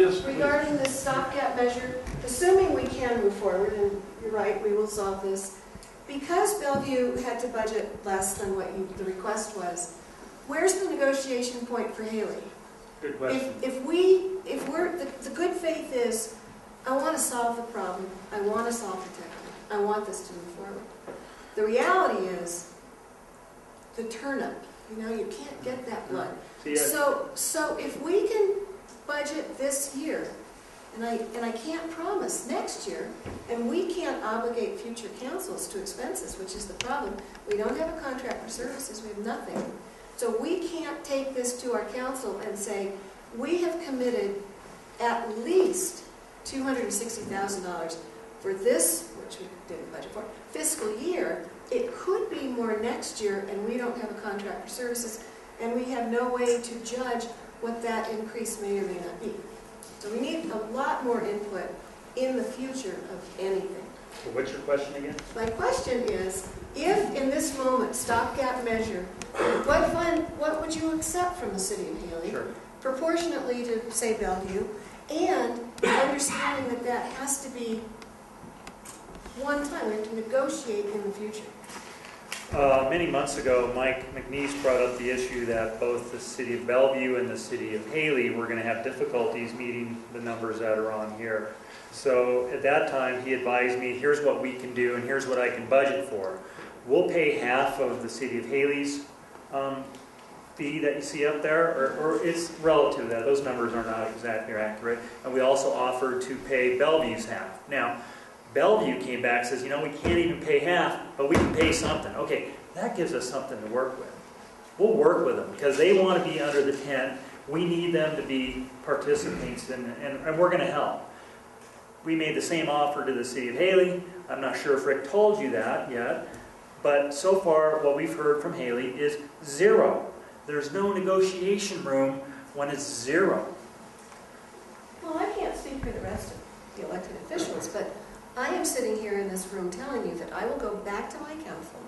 Just regarding this stopgap measure, assuming we can move forward, and you're right, we will solve this, because Bellevue had to budget less than what the request was, where's the negotiation point for Hailey? Good question. If the good faith is, I want to solve the problem, I want to solve the tech, I want this to move forward. The reality is the turnip. You know, you can't get that blood. So if we can budget this year, and I can't promise next year, and we can't obligate future councils to expenses, which is the problem. We don't have a contract for services, we have nothing. So we can't take this to our council and say, we have committed at least $260,000 for this, which we didn't budget for, fiscal year. It could be more next year, and we don't have a contract for services, and we have no way to judge what that increase may or may not be. So we need a lot more input in the future of anything. So what's your question again? My question is, if in this moment, stopgap measure, what would you accept from the city of Hailey? Sure. Proportionately to, say, Bellevue, and understanding that that has to be one time, we have to negotiate in the future. Many months ago, Mike McNeese brought up the issue that both the city of Bellevue and the city of Hailey were going to have difficulties meeting the numbers that are on here. So at that time, he advised me, here's what we can do and here's what I can budget for. We'll pay half of the city of Hailey's fee that you see up there, or it's relative to that. Those numbers are not exactly accurate. And we also offered to pay Bellevue's half. Now, Bellevue came back and says, you know, we can't even pay half, but we can pay something. Okay, that gives us something to work with. We'll work with them because they want to be under the tent. We need them to be participants, and we're going to help. We made the same offer to the city of Hailey. I'm not sure if Rick told you that yet, but so far what we've heard from Hailey is zero. There's no negotiation room when it's zero. Well, I can't speak for the rest of the elected officials, but I am sitting here in this room telling you that I will go back to my council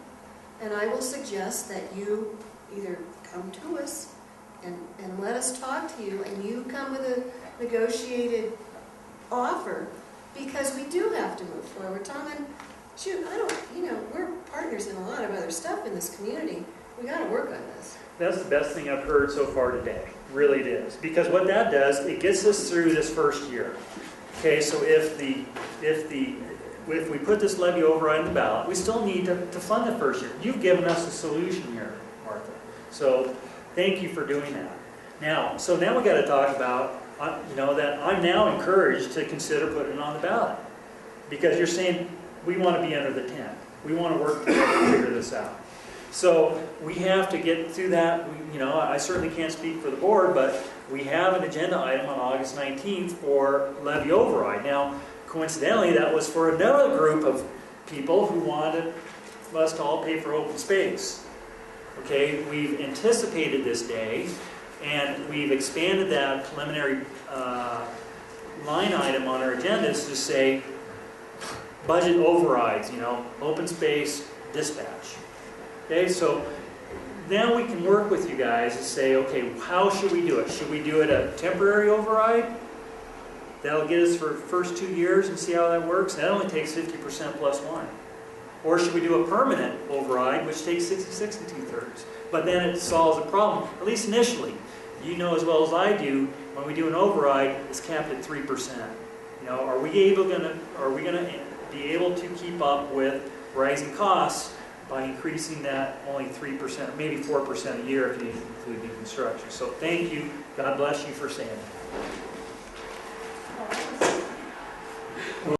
and I will suggest that you either come to us and let us talk to you, and you come with a negotiated offer, because we do have to move forward. Tom, and shoot, we're partners in a lot of other stuff in this community. We got to work on this. That's the best thing I've heard so far today. Really it is. Because what that does, it gets us through this first year. Okay, so if we put this levy override on the ballot, we still need to fund the first year. You've given us a solution here, Martha. So thank you for doing that. Now we got to talk about, that I'm now encouraged to consider putting it on the ballot. Because you're saying we want to be under the tent. We want to work together to figure this out. So we have to get through that. I certainly can't speak for the board, but we have an agenda item on August 19th for levy override. Now, coincidentally, that was for another group of people who wanted us to all pay for open space. Okay, we've anticipated this day, and we've expanded that preliminary line item on our agendas to say budget overrides, open space, dispatch. Okay, so now we can work with you guys and say, okay, how should we do it? Should we do it a temporary override? That'll get us for the first 2 years and see how that works. That only takes 50% plus 1. Or should we do a permanent override, which takes 66 2/3? But then it solves the problem, at least initially. You know as well as I do, when we do an override, it's capped at 3%. Are we going to be able to keep up with rising costs by increasing that only 3%, maybe 4% a year if you include the construction? So thank you. God bless you for saying that.